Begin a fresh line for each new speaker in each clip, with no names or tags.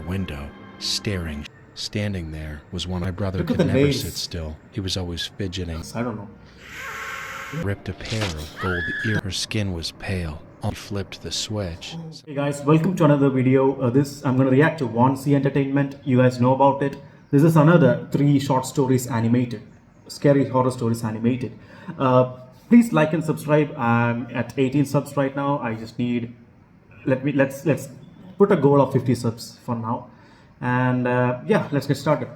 window, staring. Standing there was one. My brother
Look at
could
the
never
nails.
sit still. He was always fidgeting.
I don't know.
Ripped a pair of gold ears. Her skin was pale. I flipped the switch.
Hey guys, welcome to another video. I'm gonna react to Wansi Entertainment. You guys know about it. This is another 3 short stories animated, scary horror stories animated. Please like and subscribe. I'm at 18 subs right now. I just need. Let's put a goal of 50 subs for now, and yeah, let's get started.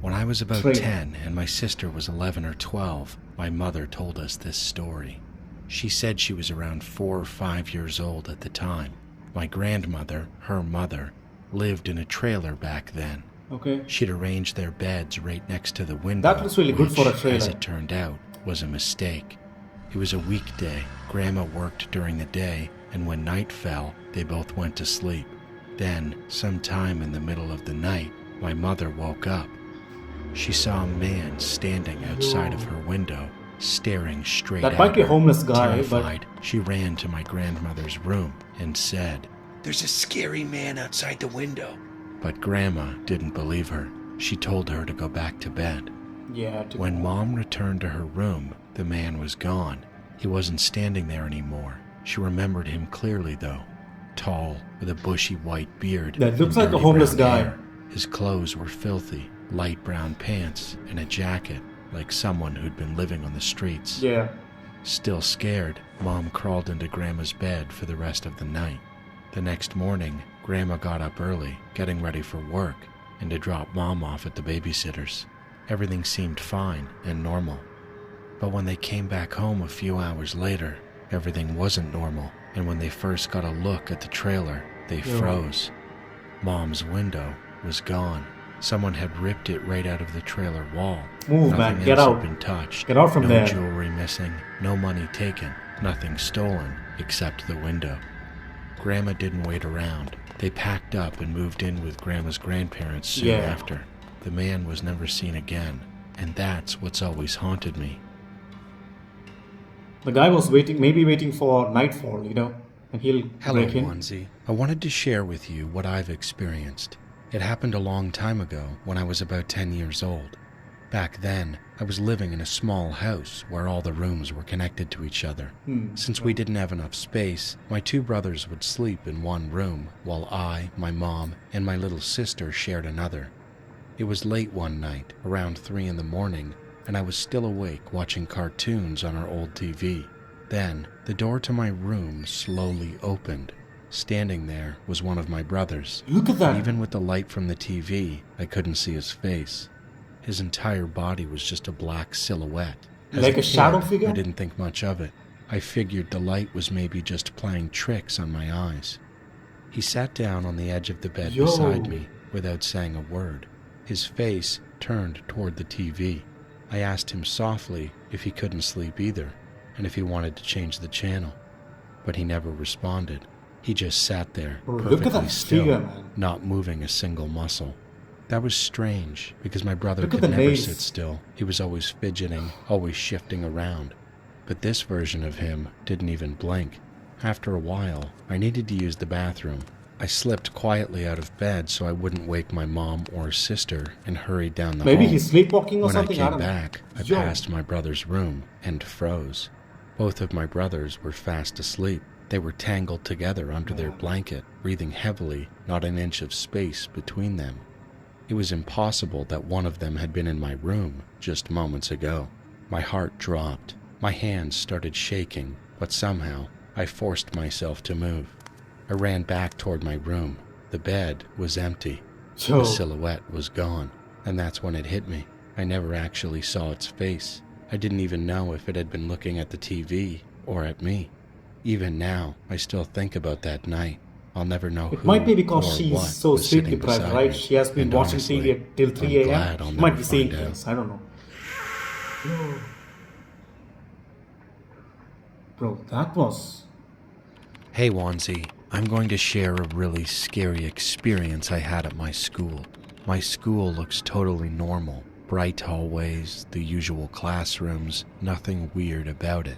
When I was about
Trailer.
10 and my sister was 11 or 12, my mother told us this story. She said she was around 4 or 5 years old at the time. My grandmother, her mother, lived in a trailer back then.
Okay.
She'd arranged their beds right next to the window.
That looks really good for a
which,
trailer.
as it turned out, was a mistake. It was a weekday. Grandma worked during the day, and when night fell, they both went to sleep. Then, sometime in the middle of the night, my mother woke up. She saw a man standing outside of her window, staring straight at her.
That might be a homeless guy, but
Terrified, she ran to my grandmother's room and said, "There's a scary man outside the window." But Grandma didn't believe her. She told her to go back to bed.
yeah.
When Mom returned to her room, the man was gone. He wasn't standing there anymore. She remembered him clearly, though. Tall, with a bushy white beard.
That looks
and
like a
dirty
homeless
brown
guy.
hair. His clothes were filthy, light brown pants and a jacket, like someone who'd been living on the streets.
Yeah.
Still scared, Mom crawled into Grandma's bed for the rest of the night. The next morning, Grandma got up early, getting ready for work, and to drop Mom off at the babysitter's. Everything seemed fine and normal. But when they came back home a few hours later, everything wasn't normal, and when they first got a look at the trailer, they froze. Mom's window was gone. Someone had ripped it right out of the trailer wall.
Move,
Nothing
man. Get
else
out.
had been touched.
Get out from
no
there.
jewelry missing, no money taken, nothing stolen except the window. Grandma didn't wait around. They packed up and moved in with Grandma's grandparents soon
Yeah.
after. The man was never seen again, and that's what's always haunted me.
The guy was maybe waiting for nightfall, and he'll
Hello,
break in.
Wansi. I wanted to share with you what I've experienced. It happened a long time ago when I was about 10 years old. Back then, I was living in a small house where all the rooms were connected to each other. Since we didn't have enough space, my 2 brothers would sleep in one room, while I, my mom, and my little sister shared another. It was late one night, around 3 in the morning, and I was still awake watching cartoons on our old TV. Then, the door to my room slowly opened. Standing there was one of my brothers.
Look at that.
Even with the light from the TV, I couldn't see his face. His entire body was just a black silhouette. As
Like a shadow
kid,
figure?
I didn't think much of it. I figured the light was maybe just playing tricks on my eyes. He sat down on the edge of the bed
Yo.
beside me without saying a word. His face turned toward the TV. I asked him softly if he couldn't sleep either, and if he wanted to change the channel. But he never responded. He just sat there,
Bro,
perfectly
look at that
still,
figure, man.
not moving a single muscle. That was strange, because my brother
Look at
could
the
never
nails.
sit still. He was always fidgeting, always shifting around. But this version of him didn't even blink. After a while, I needed to use the bathroom. I slipped quietly out of bed so I wouldn't wake my mom or sister and hurried down the
Maybe
hall.
he's sleepwalking or
When
something.
I
I
came
don't know.
back, I
Yo.
passed my brother's room and froze. Both of my brothers were fast asleep. They were tangled together under their blanket, breathing heavily, not an inch of space between them. It was impossible that one of them had been in my room just moments ago. My heart dropped. My hands started shaking, but somehow I forced myself to move. I ran back toward my room. The bed was empty.
Yo.
The silhouette was gone, and that's when it hit me. I never actually saw its face. I didn't even know if it had been looking at the TV or at me. Even now, I still think about that night. I'll never know
It
who
might be because
or
she's
what
so
was
sleep
sitting
deprived,
beside
right?
me.
She has been
And
watching
honestly,
TV till 3
I'm
a.m.
glad I'll
She might
never
be seeing
find out.
things. I don't know. Yo. Bro, that was.
Hey Wansi, I'm going to share a really scary experience I had at my school. My school looks totally normal. Bright hallways, the usual classrooms, nothing weird about it.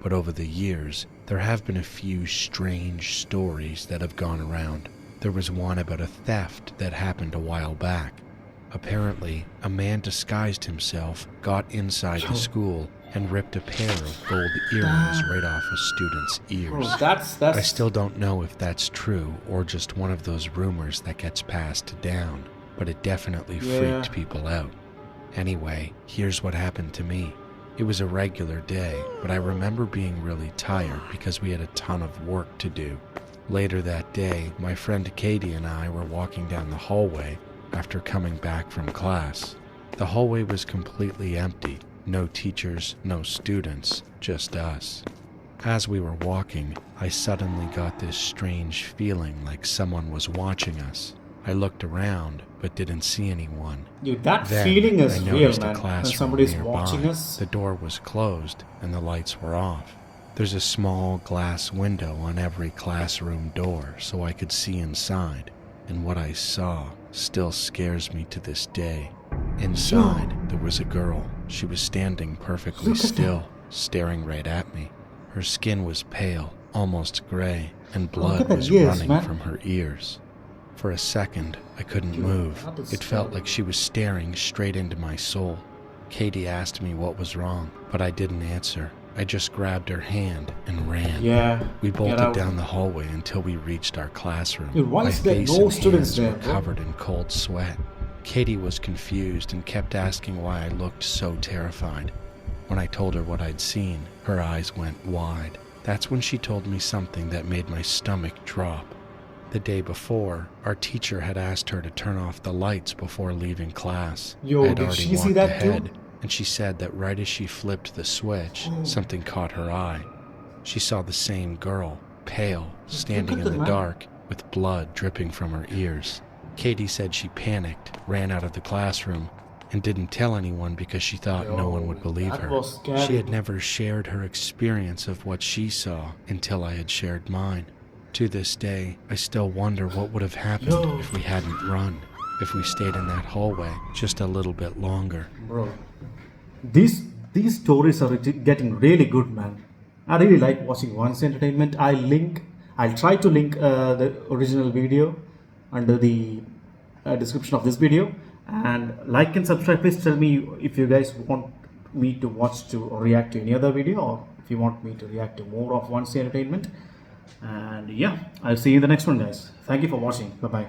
But over the years, there have been a few strange stories that have gone around. There was one about a theft that happened a while back. Apparently, a man disguised himself, got inside the school, and ripped a pair of gold earrings right off a student's ears.
Bro, that's
I still don't know if that's true or just one of those rumors that gets passed down, but it definitely freaked people out. Anyway, here's what happened to me. It was a regular day, but I remember being really tired because we had a ton of work to do. Later that day, my friend Katie and I were walking down the hallway after coming back from class. The hallway was completely empty. No teachers, no students, just us. As we were walking, I suddenly got this strange feeling like someone was watching us. I looked around, but didn't see anyone.
Dude, that
Then,
feeling is
I
real,
noticed
man.
a
When
classroom
somebody's
nearby.
watching us.
The door was closed and the lights were off. There's a small glass window on every classroom door so I could see inside, and what I saw still scares me to this day. Inside, there was a girl. She was standing perfectly still, staring right at me. Her skin was pale, almost gray, and blood
at
was
the ears,
running
man.
from her ears. For a second, I couldn't
Dude,
move.
that is
It felt
scary.
like she was staring straight into my soul. Katie asked me what was wrong, but I didn't answer. I just grabbed her hand and ran.
Yeah.
We
get
bolted
out.
down the hallway until we reached our classroom.
Dude, why
My
is there
face
no
and
students
hands
there,
were
bro?
covered in cold sweat. Katie was confused and kept asking why I looked so terrified. When I told her what I'd seen, her eyes went wide. That's when she told me something that made my stomach drop. The day before, our teacher had asked her to turn off the lights before leaving class.
Yo,
I had
did
already
she see
walked
that too?
ahead, and she said that right as she flipped the switch, something caught her eye. She saw the same girl, pale, standing in
the
the
man.
dark, with blood dripping from her ears. Katie said she panicked, ran out of the classroom, and didn't tell anyone because she thought no one would believe
that
her.
was scary.
She had never shared her experience of what she saw until I had shared mine. To this day, I still wonder what would have happened
Yo.
if we hadn't run, if we stayed in that hallway just a little bit longer.
Bro, these stories are getting really good, man. I really like watching Once Entertainment. I'll try to link the original video under the description of this video, and like and subscribe. Please tell me if you guys want me to watch to or react to any other video, or if you want me to react to more of Once Entertainment. And yeah, I'll see you in the next one, guys. Thank you for watching. Bye bye.